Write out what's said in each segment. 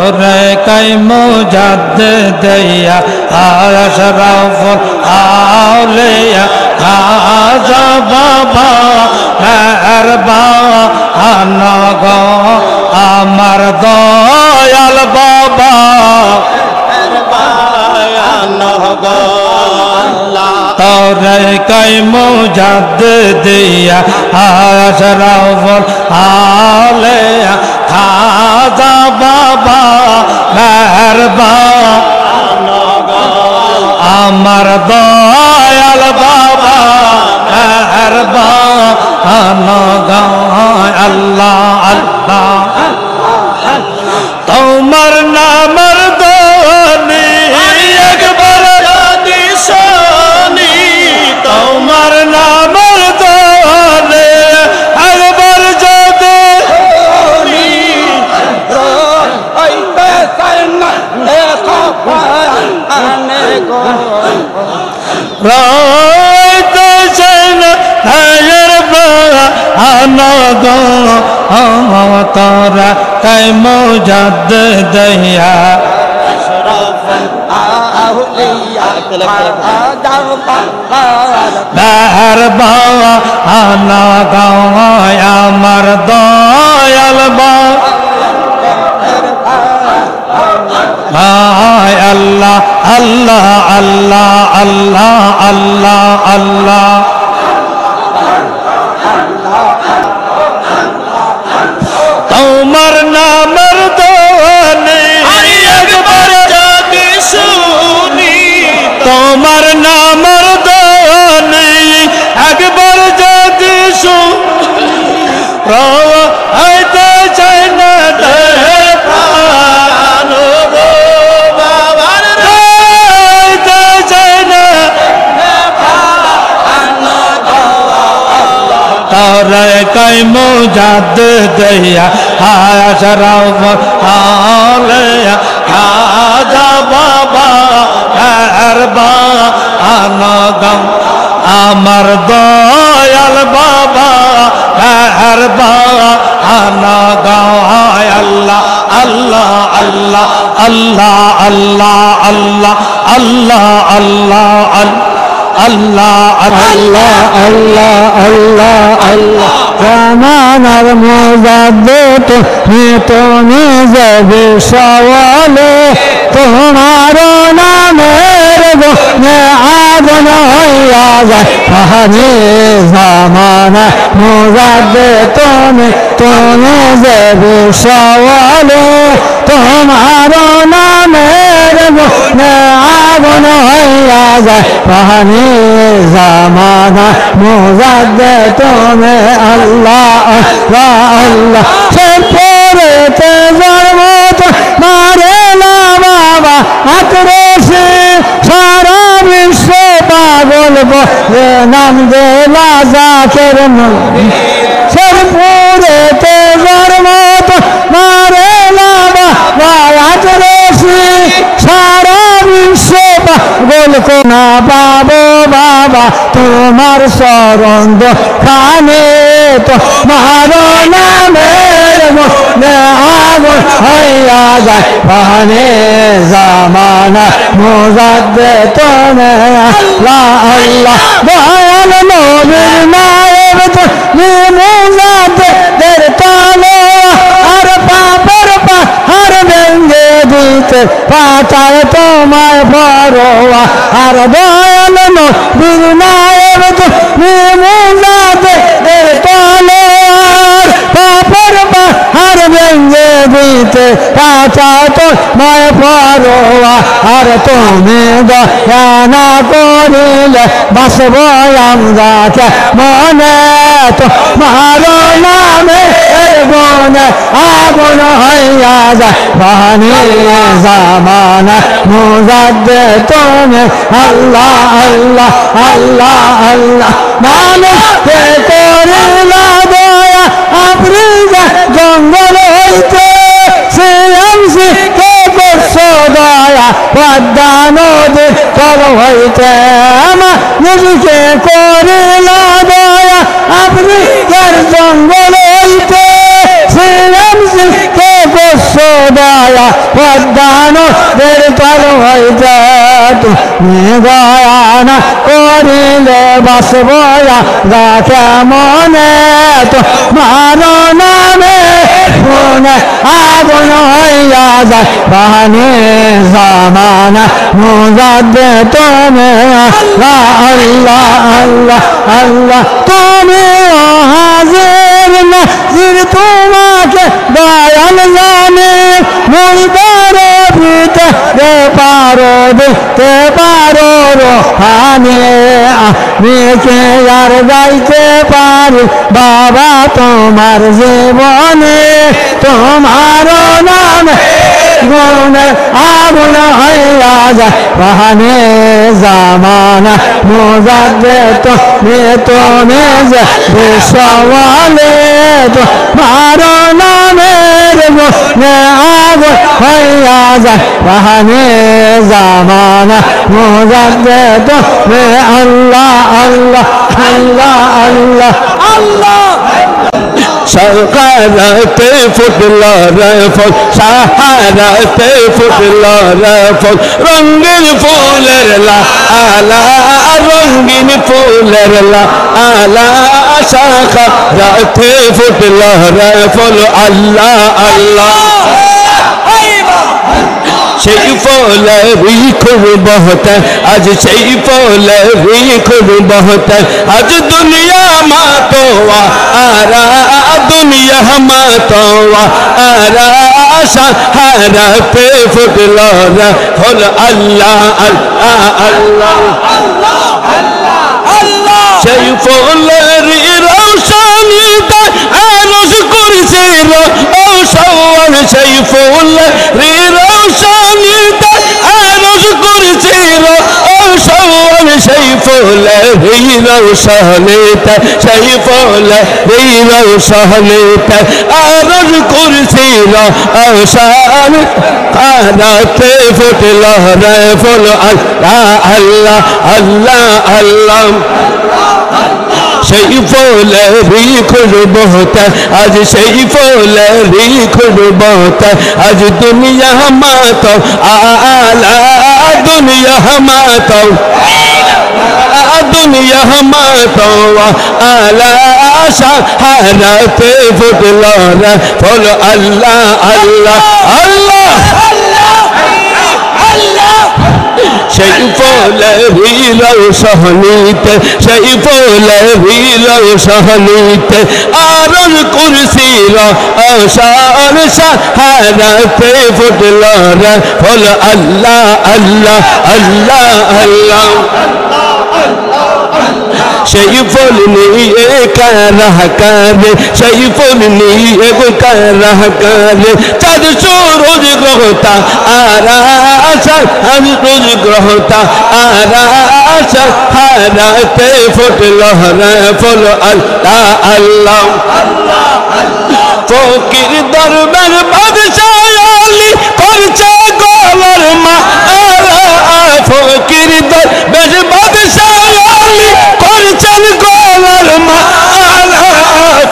তোরে কাই মুজাদ্দিদিয়া আশরাফুল আউলিয়া খাজা বাবা মেহেরবান গো আমার দয়াল বাবা মেহেরবান গো তোরে কাই মুজাদ্দিদিয়া আশরাফুল আউলিয়া খাজা বাবা মেহেরবান গো আমার দয়াল বাবা মেহেরবান গো আল্লাহ আল্লাহ তোমার নামের ধ্বনি একবার যদি শুনি তোমার নামের ধ্বনি একবার যদি শুনি রইতে চাই না দেখো আনে গো রইতে চাই না গো তোরা কাই মুজাদ্দিদিয়া আশরাফুল আউলিয়া মেহেরবান গো আমার দয়াল আল্লাহ আল্লাহ আল্লাহ আল্লাহ আল্লাহ আল্লাহ তোমার নামের ধ্বনি একবার যদি শুনি তোমার নামের ধ্বনি একবার যদি শুনি রইতে চাই না প্রাণ গো বাবার রইতে চাই না তোরে কাই মুজাদ্দিদিয়া আশরাফুল আউলিয়া খাজা বাবা মেহেরবান গো আমার দয়াল বাবা মেহেরবান গো আল্লাহ আল্লাহ আল্লাহ আল্লাহ আল্লাহ আল্লাহ আল্লাহ আল্লাহ আল্লাহ আল্লাহ আল্লাহ আল্লাহ আল্লাহ জামানার মুজাদ্দিদ তুমি যাবে সওয়ালে তোমার নামের গুণে আগুন হইয়া যায় পাহাড়ে জামানা মুজাদ্দিদ তুমি যাবে সওয়ালে তোমার নামের গুণে আগুন হইয়া যায় পাহাড়ে জামানা মুজাদ্দিদ তুমি আল্লাহ আল্লাহ আল্লাহ সে পরেতে জন্ম মারে না বাবা আক্রোশে সারা বিশ্ব পাগল বলে নাম দেলা জাকের সে পরেতে জন্ম মারে না বাবা আক্রোশে সারা বিশ্ব পাগল কোনা পাবো বাবা তোমার শরণ খানে তোমার নামের মনে আগুন হইয়া যায় পানে জামানা মুজাদ্দিদ তুমি আল্লাহ আল্লাহ দয়াল নবীর নায়েব তুমি মুজাদ্দিদের তলোয়ার আর পাপের পাহাড় ভেঙে দিতে পাতায় তোমার পরোয়া আর দয়াল নবীর নায়েব তুমি মুজাদ্দিদের তলোয়ার পাপের পাহাড় ভেঙে দিতে পাতায় তোমার পরোয়া আর তুমি দয়া না করিলে বাসব আমরা মনে তোমার নামে গুণে আগুন হইয়া যায় পানি জামানা মুজাদ্দিদ তুমি আল্লাহ আল্লাহ আল্লাহ আল্লাহ মানুষকে করিলা দয়া আপনি জঙ্গল হইতে শ্রীরামসি কে করছো দয়া পদ্মা নদীর তল হইতে নিজকে করিলা দয়া আপনি জঙ্গল হইতে শ্রীরামসি কে করছো দয়া দানবের তল হইতে তুমি গয়ানা করিলে বাসব রাখে মনে তোমার নামে শুনে আগুন হইয়া যায় বাহানে জামানা মুজাদ্দে তুমি আল্লাহ আল্লাহ আল্লাহ তুমি হাজির নাজির তোমাকে দয়াল জানে মুলবারে ভিতরে পারো দেখতে পারো রোহানে নিচে আর যাইতে পারি বাবা তোমার জীবনে তোমার নামে গুণে আগুন হইয়া যায় বাহানে জামানা মুজাদ্দে তুমি যে বিশ্বওয়ালে তোমার নামের গুণে আগুন হইয়া যায় বাহানে জামানা মুজাদ্দে তুমি আল্লাহ আল্লাহ আল্লাহ আল্লাহ আল্লাহ সাহারাতে ফুটলো রে ফুল সাহারাতে ফুটলো রে ফুল রঙিন ফুলের লালা রঙিন ফুলের লালা সাহারাতে ফুটলো রে ফুল আল্লাহ আল্লাহ সেই ফুলেরই খুব বহতে আজ সেই ফুলেরই খুব বহতে আজ দুনিয়া মাতোয়া আরা দুনিয়া মাতোয়া আরা সাহারাতে ফুটলো রে ফুল আল্লাহ আল্লাহ আল্লাহ আল্লাহ সেই ফুলেরই রৌশনীতে আরশ করছে রৌশন সেই ফুলেরই রৌশনীতে আরশ করছে রৌশন সেই ফুলেরই রৌশনীতে সেই ফুলেরই রৌশনীতে আরশ করছে রৌশন আরাতে ফুটলো রে ফুল আল্লাহ আল্লাহ আল্লাহ আল্লাহ সেই ফুলেরই খুশবু হতে আজ সেই ফুলেরই খুশবু হতে আজ দুনিয়া মাতো আলা দুনিয়া মাতো দুনিয়া মাতো আলা সাহারাতে ফুটলো রে ফুল আল্লাহ আল্লাহ আল্লাহ সেই ফুলেরই রৌশনীতে সেই ফুলেরই রৌশনীতে আরশ করছি রৌশন সাহারাতে ফুটলো রে ফুল আল্লাহ আল্লাহ আল্লাহ আল্লাহ সেই ফুল নিয়ে কারা কারে সেই ফুল নিয়ে কারা কারে চাঁদ সূরজ গ্রহতা আরা আজ রোজ গ্রহতা আরা হারাতে ফুটলো রে ফুল আল্লাহ আল্লাহ ফকির দরবার বাদশাহ আলী করছে গলার মা ফকির দরবার বাদশাহ আলী করছেন গলার মা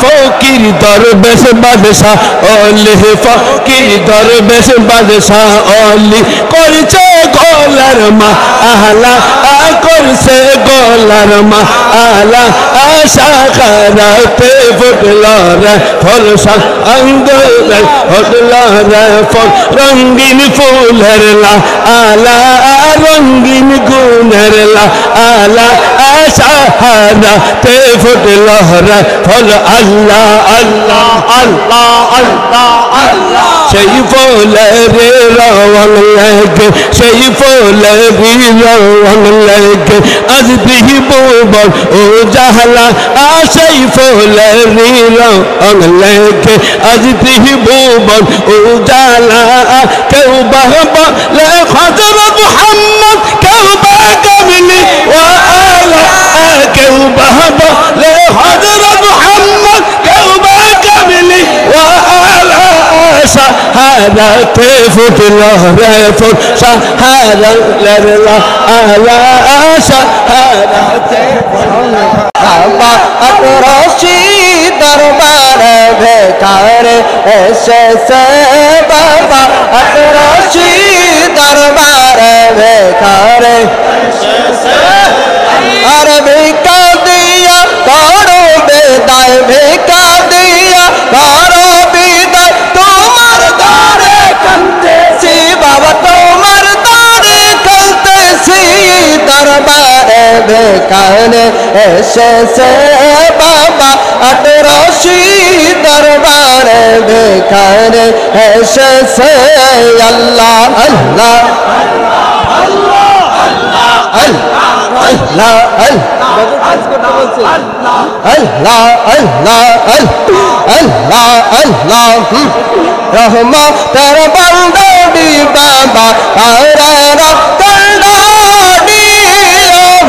ফকির দরবেশ বাদশাহ আলী ফকির দরবেশ বাদশাহ আলী করছে গলার মা আহলা করছে গলার মা আলা সাহারাতে ফুটলো রে ফুল অঙ্গরে ফুটলো রে ফুল রঙিন ফুলের আলা রঙিন গুণের আলা সাহারাতে ফুটলো রে ফুল আল্লাহ আল্লাহ আল্লাহ আল্লাহ আল্লাহ সেই ফুলের রং লাগে সেই ফুলের রং লাগে আজ বিহবুবর ও জাহলা সেই ফুলের রং লাগে আজ বিহবুবর ও জালা কেউ বাহবা লে হযরত মুহাম্মদ কেউ বা কামলি ওয়া আলা কেউ বাহবা লে হযরত মুহাম্মদ কেউ বা কামলি ওয়া আলা সাহারাতে ফুটলো রে ফুল সাহারাতে আলা সাহারাতে বাবা আকরশি দরবার বেকার এসেছে বাবা আকরশি বিদায় ভিক্ষা দিয়া করো বিদায় তোমার দ্বারে কাঁদতেছি বাবা তোমার দ্বারে কাঁদতেছি দরবারে ভিখানে এসেছে বাবা আটরশি দরবারে ভিখানে এসেছে আল্লাহ আল্লাহ আল্লাহ আল্লাহ আল্লাহ আল্লাহ রহমতের বান্দাডি বাবা আরে রক্তডি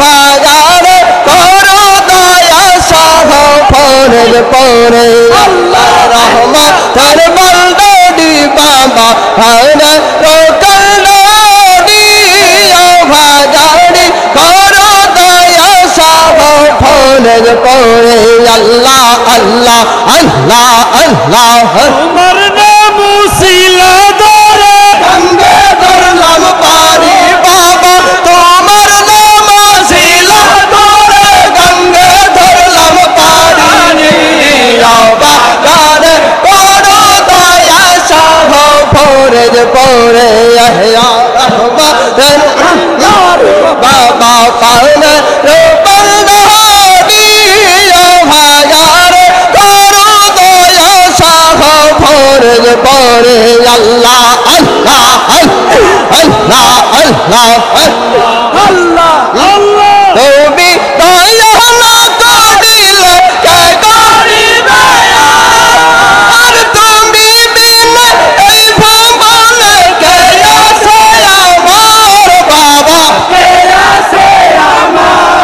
ভাগারে করো দয়া সাহ ফরজ পরে আল্লাহ রহমতের বান্দাডি বাবা আরে রক্তডি ভাগারে করো দয়া সাহ ফরজ পরে আল্লাহ আল্লাহ আল্লাহ আল্লাহ তোমার নাম উসিলা ধরে গঙ্গে ধরলাম পারি বাবা তোমার নাম উসিলা ধরে গঙ্গে ধরলাম পারি বাবা গানে করো দয়া সাহ ফরজ পরে ইয়া রহমান বাবা পানে রূপন্দারি ভাগারে করো দয়া সাহ ফরজ পরে আল্লাহ আল্লাহ আল্লাহ আল্লাহ আল্লাহ আল্লাহ তুমি দয়া না করিলে কে করিবে আর তুমি বিনা এই ভুবনে কে আছে আমার বাবা কে আছে আমার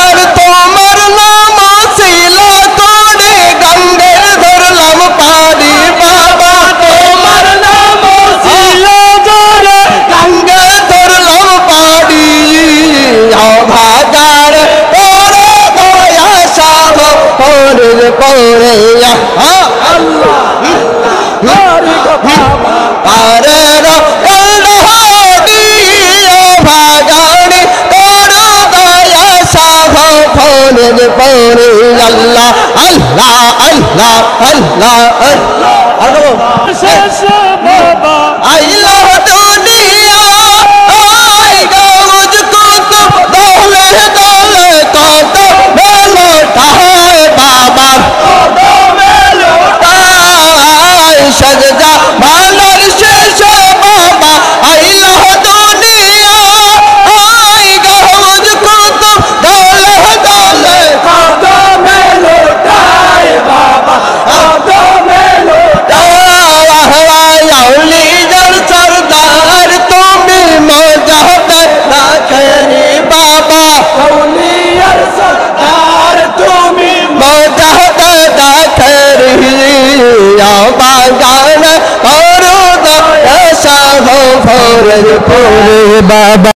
আর তোমার নাম ছিল করে গঙ্গে ধরলাম পারি বাবা তোমার নাম উসিলা ধরে গঙ্গে ধরলাম পারি ভাগার পরে দয়া সাহ ফরজ পরে আল্লাহ আরে বাবা পারে ভাগাড়ি করো দয়া সাহ ফরজ পরে আল্লাহ আল্লাহ আল্লাহ আল্লাহ আল্লাহ শেষ বাবা আইলা দুনিয়া আই গৌজ কত দৌলে দৌলে কত মেলো তাহায় বাবা কত মেলো তাহায় সজদা মালার শেষ বাবা আইলা দুনিয়া আই গৌজ কত দৌলে দৌলে কত মেলো তাই বাবা কত মেলো আউলি জল সরদার তুমি মজাতে রাখনি বাবা আউলিয়ার সরদার তুমি মজাতে রাখনি বাগান করো দয়া সাহ ফরজ পরে বাবা